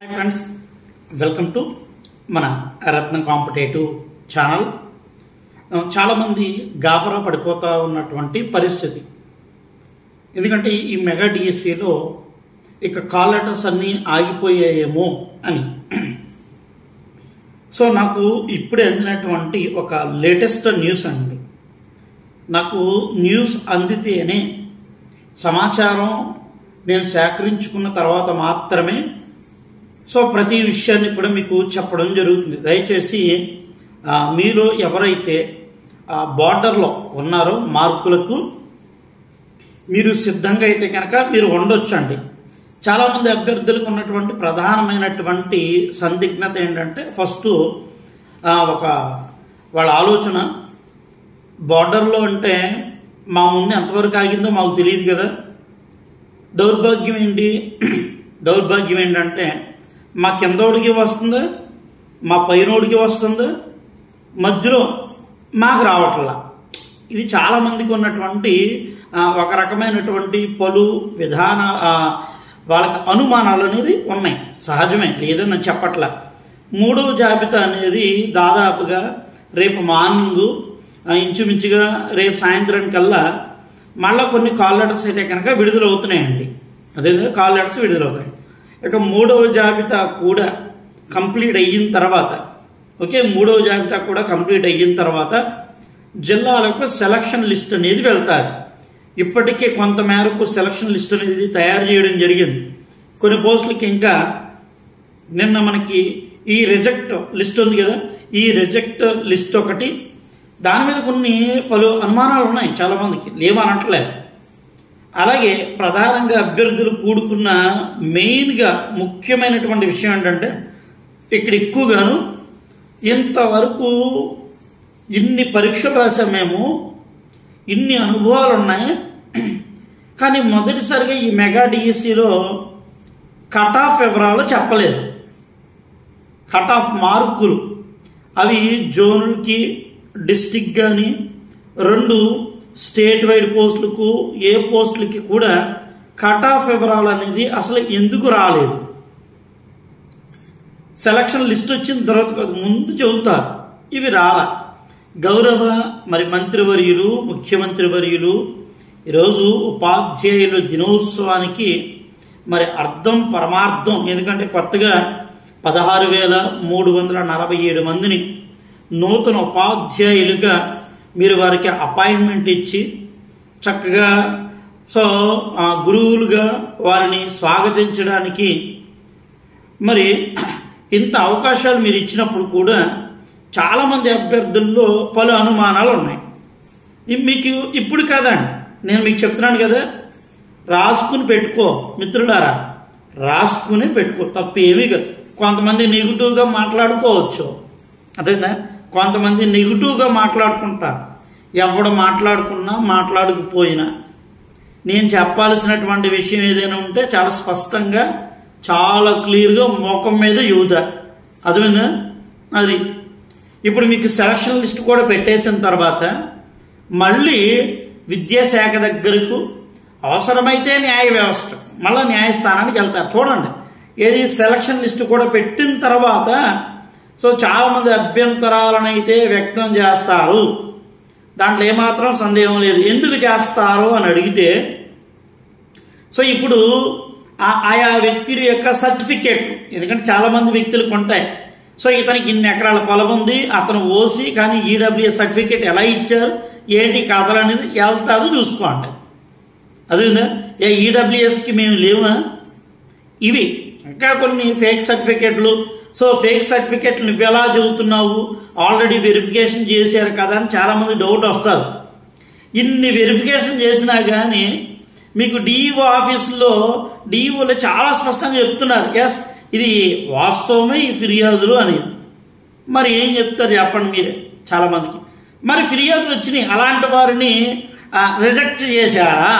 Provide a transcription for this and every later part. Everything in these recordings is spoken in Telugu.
హాయ్ ఫ్రెండ్స్, వెల్కమ్ టు మన రత్న కాంపిటేటివ్ ఛానల్. చాలామంది గాబరా పడిపోతూ ఉన్నటువంటి పరిస్థితి. ఎందుకంటే ఈ మెగా డిఎస్సిలో ఇక కాల్ లెటర్స్ అన్నీ ఆగిపోయాయేమో అని. సో నాకు ఇప్పుడే అందినటువంటి ఒక లేటెస్ట్ న్యూస్ అండి. నాకు న్యూస్ అందితేనే సమాచారం నేను సేకరించుకున్న తర్వాత మాత్రమే సో ప్రతి విషయాన్ని కూడా మీకు చెప్పడం జరుగుతుంది. దయచేసి మీలో ఎవరైతే బార్డర్లో ఉన్నారో మార్కులకు మీరు సిద్ధంగా అయితే కనుక మీరు ఉండొచ్చండి. చాలామంది అభ్యర్థులకు ఉన్నటువంటి ప్రధానమైనటువంటి సందిగ్ధత ఏంటంటే, ఫస్ట్ ఒక వాళ్ళ ఆలోచన బార్డర్లో అంటే మా ముందు ఎంతవరకు ఆగిందో మాకు తెలియదు కదా. దౌర్భాగ్యం ఏంటంటే మా కిందోడికి వస్తుందా, మా పైనోడికి వస్తుందా, మధ్యలో మాకు రావట్లా. ఇది చాలామందికి ఉన్నటువంటి ఒక రకమైనటువంటి పలు విధాన వాళ్ళకి అనుమానాలు అనేది ఉన్నాయి. సహజమే, లేదని నేను చెప్పట్లా. మూడవ జాబితా అనేది దాదాపుగా రేపు మార్నింగు ఇంచుమించుగా రేపు సాయంత్రం కల్లా మళ్ళీ కొన్ని కాల్ లెటర్స్ అయితే కనుక విడుదలవుతున్నాయండి. అదే కాల్ లెటర్స్ విడుదలవుతాయి. ఇక మూడవ జాబితా కూడా కంప్లీట్ అయిన తర్వాత మూడవ జాబితా కూడా కంప్లీట్ అయిన తర్వాత జిల్లాలకు సెలక్షన్ లిస్ట్ అనేది వెళ్తారు. ఇప్పటికే కొంత మేరకు సెలక్షన్ లిస్ట్ అనేది తయారు చేయడం జరిగింది. కొన్ని పోస్టులకి ఇంకా నిన్న మనకి ఈ రిజెక్ట్ లిస్ట్ ఉంది కదా, ఈ రిజెక్ట్ లిస్ట్ ఒకటి, దాని మీద కొన్ని పలు అనుమానాలు ఉన్నాయి చాలామందికి, లేవనట్లేదు. అలాగే ప్రధానంగా అభ్యర్థులు కూడుకున్న మెయిన్గా ముఖ్యమైనటువంటి విషయం ఏంటంటే, ఇక్కడ ఎక్కువగాను ఇంతవరకు ఇన్ని పరీక్షలు రాసాం మేము, ఇన్ని అనుభవాలు ఉన్నాయి, కానీ మొదటిసారిగా ఈ మెగా డిఎస్సిలో కట్ ఆఫ్ వివరాలు చెప్పలేదు. కట్ ఆఫ్ మార్కులు అవి జోన్లకి, డిస్టిక్ కానీ, 2 స్టేట్ వైడ్ పోస్టులకు, ఏ పోస్టులకి కూడా కట్ ఆఫ్ వివరాలు అనేది అసలు ఎందుకు రాలేదు. సెలక్షన్ లిస్ట్ వచ్చిన తర్వాత ముందు చెబుతారు, ఇవి రాలా. గౌరవ మంత్రివర్యులు, ముఖ్యమంత్రి వర్యులు ఈరోజు ఉపాధ్యాయుల దినోత్సవానికి అర్థం పరమార్థం, ఎందుకంటే కొత్తగా 16,347 మందిని నూతన ఉపాధ్యాయులుగా మీరు వారికి అపాయింట్మెంట్ ఇచ్చి చక్కగా గురువులుగా వారిని స్వాగతించడానికి ఇంత అవకాశాలు మీరు ఇచ్చినప్పుడు కూడా చాలామంది అభ్యర్థుల్లో పలు అనుమానాలు ఉన్నాయి. మీకు ఇప్పుడు కాదండి, నేను మీకు చెప్తున్నాను కదా, రాసుకుని పెట్టుకో మిత్రులారా, రాసుకుని పెట్టుకో, తప్పు ఏమీ కాదు. కొంతమంది నెగిటివ్గా మాట్లాడుకోవచ్చు, అదేనా, కొంతమంది నెగిటివ్గా మాట్లాడుకుంటారు. ఎవడు మాట్లాడుకున్నా మాట్లాడకపోయినా నేను చెప్పాల్సినటువంటి విషయం ఏదైనా ఉంటే చాలా స్పష్టంగా, చాలా క్లియర్గా ముఖం మీద యూదా, అదేనా. అది ఇప్పుడు మీకు సెలక్షన్ లిస్ట్ కూడా పెట్టేసిన తర్వాత మళ్ళీ విద్యాశాఖ దగ్గరకు, అవసరమైతే న్యాయ వ్యవస్థ, మళ్ళీ న్యాయస్థానానికి వెళ్తారు. చూడండి, ఏది సెలక్షన్ లిస్ట్ కూడా పెట్టిన తర్వాత చాలామంది అభ్యంతరాలను అయితే వ్యక్తం చేస్తారు. దాంట్లో ఏమాత్రం సందేహం లేదు. ఎందుకు చేస్తారు అని అడిగితే, ఇప్పుడు ఆయా వ్యక్తుల యొక్క సర్టిఫికేట్, ఎందుకంటే చాలామంది వ్యక్తులకు ఉంటాయి. ఇతనికి ఇన్ని ఎకరాల పొలం ఉంది, అతను ఓసీ, కానీ ఈడబ్ల్యూఎస్ సర్టిఫికేట్ ఎలా ఇచ్చారు, ఏంటి కథలు అనేది వెళ్తాదో చూసుకోండి. అదేవిధంగా ఈడబ్ల్యూఎస్కి మేము లేవా, ఇవి ఇంకా కొన్ని ఫేక్ సర్టిఫికేట్లు. ఫేక్ సర్టిఫికేట్లు నువ్వు ఎలా చెబుతున్నావు, ఆల్రెడీ వెరిఫికేషన్ చేశారు కదా అని చాలామంది డౌట్ వస్తారు. ఇన్ని వెరిఫికేషన్ చేసినా కానీ మీకు డిఈఓ ఆఫీసులో డిఈఓలో చాలా స్పష్టంగా చెప్తున్నారు, ఎస్ ఇది వాస్తవమే ఈ ఫిర్యాదులు అని. ఏం చెప్తారు చెప్పండి మీరే చాలామందికి. ఫిర్యాదులు వచ్చినాయి, అలాంటి వారిని రిజెక్ట్ చేశారా,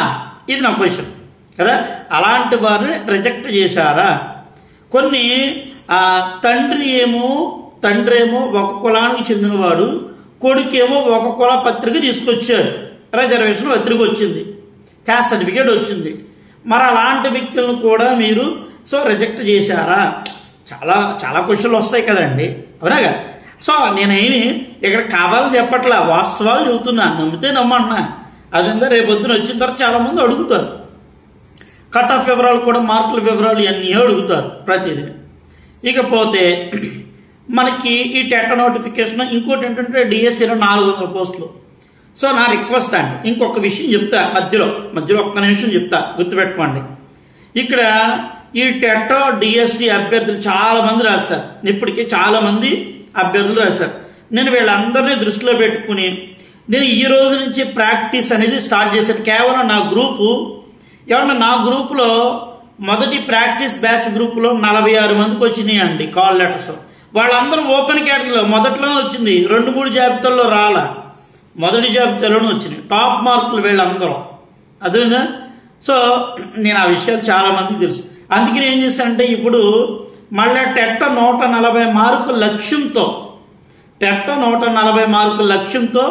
ఇది నా క్వశ్చన్ కదా. అలాంటి వారిని రిజెక్ట్ చేశారా? కొన్ని తండ్రి ఏమో ఒక కులానికి చెందినవాడు, కొడుకేమో ఒక కుల పత్రిక తీసుకొచ్చాడు, రిజర్వేషన్ పత్రిక వచ్చింది, క్యాస్ట్ సర్టిఫికేట్ వచ్చింది. అలాంటి వ్యక్తులను కూడా మీరు రిజెక్ట్ చేశారా? చాలా చాలా క్వశ్చన్లు వస్తాయి కదండి, అవునాగా? సో నేనేమి ఇక్కడ కావాలని చెప్పట్లా, వాస్తవాలు చెబుతున్నా, నమ్మితే నమ్మన్నా. అదంతా రేపు పొద్దున వచ్చిన తర్వాత చాలామంది అడుగుతారు, కట్ ఆఫ్ వివరాలు కూడా, మార్కుల వివరాలు ఇవన్నీ అడుగుతారు ప్రతిదీ. ఇకపోతే మనకి ఈ టెట్ నోటిఫికేషన్, ఇంకోటి ఏంటంటే డిఎస్సిలో 400 పోస్టులు. సో నా రిక్వెస్ట్ అండి, ఇంకొక విషయం చెప్తా మధ్యలో ఒక్క నిమిషం చెప్తా, గుర్తుపెట్టుకోండి. ఇక్కడ ఈ టెట్ డిఎస్సి అభ్యర్థులు చాలామంది రాశారు, ఇప్పటికీ చాలామంది అభ్యర్థులు రాశారు. నేను వీళ్ళందరినీ దృష్టిలో పెట్టుకుని నేను ఈ రోజు నుంచి ప్రాక్టీస్ అనేది స్టార్ట్ చేశాను. కేవలం నా గ్రూపు, ఏమన్నా నా గ్రూపులో మొదటి ప్రాక్టీస్ బ్యాచ్ గ్రూపులో 46 మందికి వచ్చినాయి అండి కాల్ లెటర్స్. వాళ్ళందరూ ఓపెన్ కేటగిరీలో మొదట్లోనే వచ్చింది, 2-3 జాబితాల్లో రాలా, మొదటి జాబితాలోనే వచ్చినాయి టాప్ మార్కులు వీళ్ళందరూ. అదేవిధంగా సో నేను ఆ విషయాలు చాలామందికి తెలుసు. అందుకని ఏం చేశానంటే ఇప్పుడు మళ్ళీ టెట్ 140 మార్కుల లక్ష్యంతో, టెట్ 140 మార్కుల లక్ష్యంతో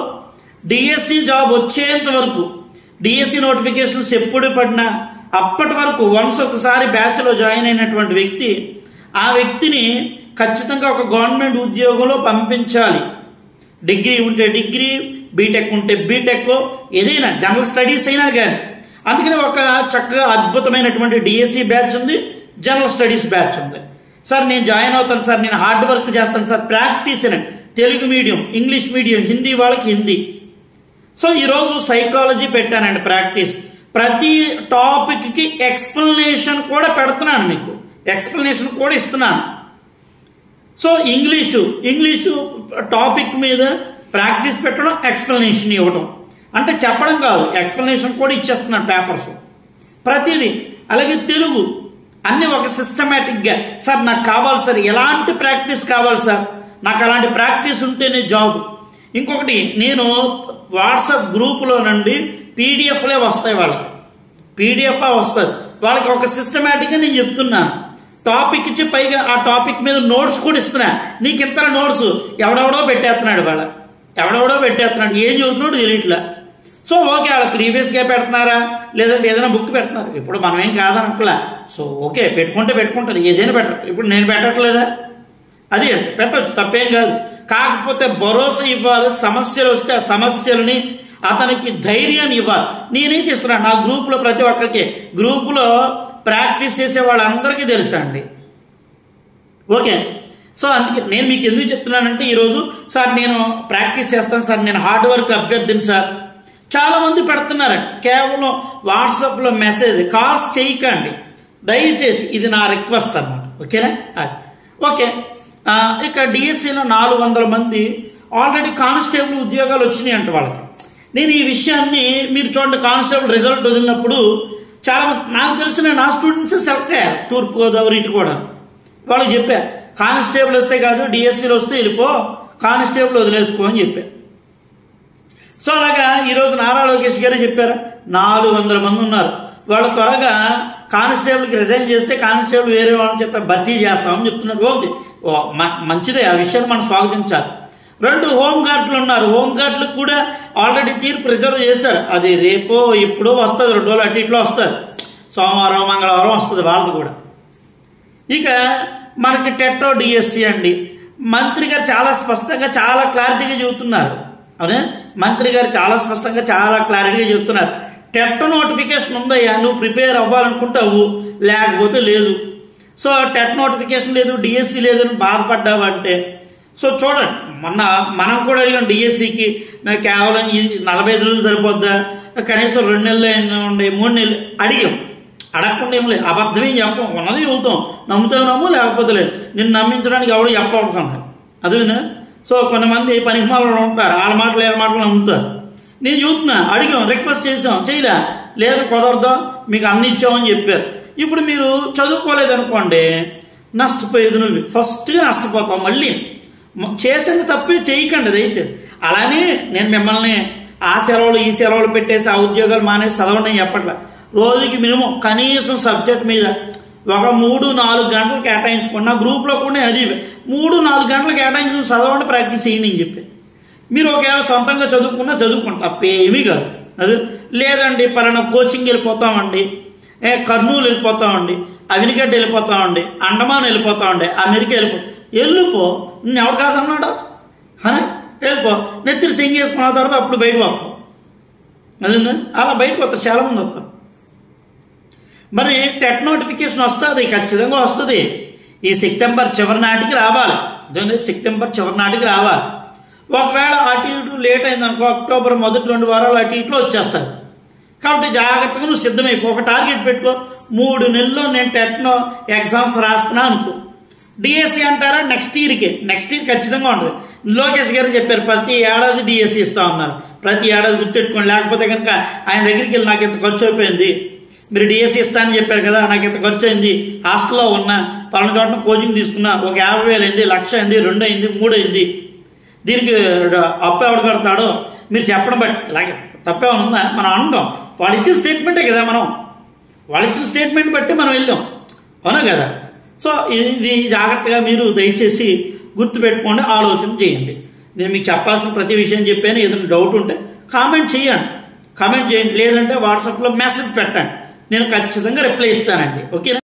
డిఎస్సి జాబ్ వచ్చేంత వరకు, డిఎస్సి నోటిఫికేషన్స్ ఎప్పుడు పడినా అప్పటి వరకు వన్స్ ఒకసారి బ్యాచ్లో జాయిన్ అయినటువంటి వ్యక్తి, ఆ వ్యక్తిని ఖచ్చితంగా ఒక గవర్నమెంట్ ఉద్యోగంలో పంపించాలి. డిగ్రీ ఉంటే డిగ్రీ, బీటెక్ ఉంటే బీటెక్, ఏదైనా జనరల్ స్టడీస్ అయినా కానీ. అందుకని ఒక చక్కగా అద్భుతమైనటువంటి డిఎస్సి బ్యాచ్ ఉంది, జనరల్ స్టడీస్ బ్యాచ్ ఉంది. సార్ నేను జాయిన్ అవుతాను సార్, నేను హార్డ్ వర్క్ చేస్తాను సార్, ప్రాక్టీస్ అని, Telugu medium, English medium, Hindi వాళ్ళకి హిందీ. సో ఈరోజు సైకాలజీ పెట్టానండి ప్రాక్టీస్. ప్రతి టాపిక్కి ఎక్స్ప్లెనేషన్ కూడా పెడుతున్నాను, మీకు ఎక్స్ప్లెనేషన్ కూడా ఇస్తున్నాను. సో ఇంగ్లీషు టాపిక్ మీద ప్రాక్టీస్ పెట్టడం, ఎక్స్ప్లెనేషన్ ఇవ్వడం, అంటే చెప్పడం కాదు, ఎక్స్ప్లెనేషన్ కూడా ఇచ్చేస్తున్నాను పేపర్స్ ప్రతిదీ. అలాగే తెలుగు అన్నీ ఒక సిస్టమేటిక్గా, సార్ నాకు కావాలి సార్, ఎలాంటి ప్రాక్టీస్ కావాలి సార్, నాకు అలాంటి ప్రాక్టీస్ ఉంటేనే జాబ్. ఇంకొకటి, నేను వాట్సాప్ గ్రూపులో నుండి పీడిఎఫ్లే వస్తాయి, వాళ్ళకి పీడిఎఫ్ వస్తుంది, వాళ్ళకి ఒక సిస్టమేటిక్గా నేను చెప్తున్నాను. టాపిక్ ఇచ్చి పైగా ఆ టాపిక్ మీద నోట్స్ కూడా ఇస్తున్నా. నీకు ఇంత నోట్స్ ఎవడెవడో పెట్టేస్తున్నాడు, ఎవడెవడో పెట్టేస్తున్నాడు, ఏం చదువుతున్నాడు తెలియట్లా. సో ఓకే, వాళ్ళు ప్రీవియస్గా పెడుతున్నారా, లేదంటే ఏదైనా బుక్ పెడుతున్నారు, ఇప్పుడు మనం ఏం కాదనట్లా. సో ఓకే, పెట్టుకుంటారు, ఏదైనా పెట్టరు. ఇప్పుడు నేను పెట్టట్లేదా, అది పెట్టచ్చు, తప్పేం కాదు. కాకపోతే భరోసా ఇవ్వాలి, సమస్యలు వస్తే ఆ సమస్యలని అతనికి ధైర్యాన్ని ఇవ్వాలి. నేనేం చేస్తున్నాను, నా గ్రూపులో ప్రతి ఒక్కరికి, గ్రూపులో ప్రాక్టీస్ చేసే వాళ్ళందరికీ తెలుసా అండి. ఓకే, సో అందుకే నేను మీకు ఎందుకు చెప్తున్నానంటే, ఈరోజు సార్ నేను ప్రాక్టీస్ చేస్తాను సార్, నేను హార్డ్ వర్క్ అభ్యర్థిని సార్, చాలామంది పెడుతున్నారండి. కేవలం వాట్సాప్లో మెసేజ్, కాల్స్ చేయకండి దయచేసి, ఇది నా రిక్వెస్ట్ అన్నమాట. ఓకేనా? ఓకే, ఇక డిఎస్సిలో 400 మంది ఆల్రెడీ కానిస్టేబుల్ ఉద్యోగాలు వచ్చినాయి అంట వాళ్ళకి. నేను ఈ విషయాన్ని మీరు చూడండి, కానిస్టేబుల్ రిజల్ట్ వదిలినప్పుడు చాలామంది, నాకు తెలిసిన నా స్టూడెంట్స్ సెలెక్ట్ అయ్యారు, తూర్పుగోదావరి ఇటు కూడా. వాళ్ళకి చెప్పారు, కానిస్టేబుల్ వస్తే కాదు, డిఎస్సిలో వస్తే వెళ్ళిపో, కానిస్టేబుల్ వదిలేసుకో అని చెప్పారు. సో అలాగా ఈరోజు నారా లోకేష్ గారే చెప్పారు, 400 మంది ఉన్నారు, వాళ్ళు త్వరగా కానిస్టేబుల్కి రిజైన్ చేస్తే కానిస్టేబుల్ వేరే వాళ్ళని చెప్పి భర్తీ చేస్తామని చెప్తున్నారు. ఓకే, మంచిదే, ఆ విషయాన్ని మనం స్వాగతించాలి. 2 హోంగార్డులు ఉన్నారు, హోంగార్డులకు కూడా ఆల్రెడీ తీర్పు రిజర్వ్ చేశారు, అది రేపో ఇప్పుడో వస్తుంది, 2 రోజులు అటు ఇట్లో వస్తుంది, సోమవారం మంగళవారం వస్తుంది వాళ్ళది కూడా. ఇక మనకి టెట్ డిఎస్సి అండి, మంత్రి గారు చాలా స్పష్టంగా చాలా క్లారిటీగా చెబుతున్నారు. అవునా, మంత్రి గారు చాలా స్పష్టంగా చాలా క్లారిటీగా చెబుతున్నారు, టెట్ నోటిఫికేషన్ ఉందయ్యా, నువ్వు ప్రిపేర్ అవ్వాలనుకుంటావు, లేకపోతే లేదు. సో టెట్ నోటిఫికేషన్ లేదు, డిఎస్సి లేదని బాధపడ్డావంటే, సో చూడండి, మనం కూడా అడిగాం డిఎస్సికి కేవలం 45 రోజులు సరిపోద్దా, కనీసం 2 నెలలు ఉండే, 3 నెలలు అడిగాం. అడగకుండా ఏం లేదు, అబద్ధం ఏం చెప్పం, ఉన్నది చెబుతాం, నమ్ముతామో లేకపోతే లేదు. నిన్ను నమ్మించడానికి ఎవరు చెప్పవలసిన అదేవిధంగా. సో కొంతమంది పనికిమాలలో ఉంటారు, వాళ్ళ మాటలు నమ్ముతారు. నేను చూస్తున్నా, అడిగాం, రిక్వెస్ట్ చేసాం, చేయలే, లేదు కుదరదా, మీకు అన్ని ఇచ్చామని చెప్పారు. ఇప్పుడు మీరు చదువుకోలేదనుకోండి, నష్టపోయేది నువ్వు, ఫస్ట్గా నష్టపోతావు. మళ్ళీ చేసిన తప్పే చేయకండి దయచేసి. అలానే నేను మిమ్మల్ని ఆ సెలవులు ఈ సెలవులు పెట్టేసి ఆ ఉద్యోగాలు మానేసి చదవండి చెప్పట్లే. రోజుకి మినిమం కనీసం సబ్జెక్ట్ మీద ఒక 3-4 గంటలు కేటాయించుకోండి. నా గ్రూప్లో కూడా అది 3-4 గంటలు కేటాయించుకుని చదవండి, ప్రాక్టీస్ చేయండి అని చెప్పి. మీరు ఒకవేళ సొంతంగా చదువుకున్నా చదువుకోండి, తప్పేమీ కాదు. అది లేదండి పలానా కోచింగ్ వెళ్ళిపోతామండి, కర్నూలు వెళ్ళిపోతామండి, అవినిగడ్డ వెళ్ళిపోతామండి, అండమాన్ వెళ్ళిపోతామండి, అమెరికా వెళ్ళిపో నేను ఎవరు కాదన్నాడు అని వెళ్ళిపో. నెత్తిరి సింగ్ చేసుకున్న తర్వాత అప్పుడు బయటకు వస్తాం. అది అలా బయటకు వస్తారు, చాలామంది వస్తారు. మరి టెట్ నోటిఫికేషన్ వస్తుంది, ఖచ్చితంగా వస్తుంది. ఈ సెప్టెంబర్ చివరి నాటికి రావాలి. సెప్టెంబర్ చివరి నాటికి రావాలి. ఒకవేళ అటు ఇటు లేట్ అయిందనుకో, అక్టోబర్ మొదటి 2 వారాలు అటు ఇటులో వచ్చేస్తారు. కాబట్టి జాగ్రత్తగా నువ్వు సిద్ధమైపో. ఒక టార్గెట్ పెట్టుకో, 3 నెలల్లో నేను టెట్నో ఎగ్జామ్స్ రాస్తున్నా అనుకో. డిఎస్సి అంటారా నెక్స్ట్ ఇయర్కి, నెక్స్ట్ ఇయర్ ఖచ్చితంగా ఉంటుంది. లోకేష్ గారు చెప్పారు ప్రతి ఏడాది డిఎస్సి ఇస్తా ఉన్నారు, ప్రతి ఏడాది గుర్తెట్టుకోండి. లేకపోతే కనుక ఆయన దగ్గరికి వెళ్ళి నాకు ఇంత ఖర్చు అయిపోయింది, మీరు డిఎస్సి ఇస్తా అని చెప్పారు కదా, నాకు ఇంత ఖర్చు అయింది, హాస్టల్లో ఉన్నా, పలానా చోట కోచింగ్ తీసుకున్నా, ఒక 50,000 అయింది, 1,00,000 అయింది, 2 అయింది, 3 అయింది, దీనికి అప్పు ఎవడు కడతాడో మీరు చెప్పడం బట్టి ఇలాగే తప్పేమైనా ఉందా మనం అంటాం. వాళ్ళు ఇచ్చిన స్టేట్మెంటే కదా, వాళ్ళు ఇచ్చిన స్టేట్మెంట్ బట్టి మనం వెళ్ళాం, అవునా కదా. సో ఇది జాగ్రత్తగా మీరు దయచేసి గుర్తుపెట్టుకోండి, ఆలోచన చేయండి. నేను మీకు చెప్పాల్సిన ప్రతి విషయం చెప్పాను. ఏదైనా డౌట్ ఉంటే కామెంట్ చేయండి, లేదంటే వాట్సాప్లో మెసేజ్ పెట్టండి, నేను ఖచ్చితంగా రిప్లై ఇస్తానండి. ఓకేనా.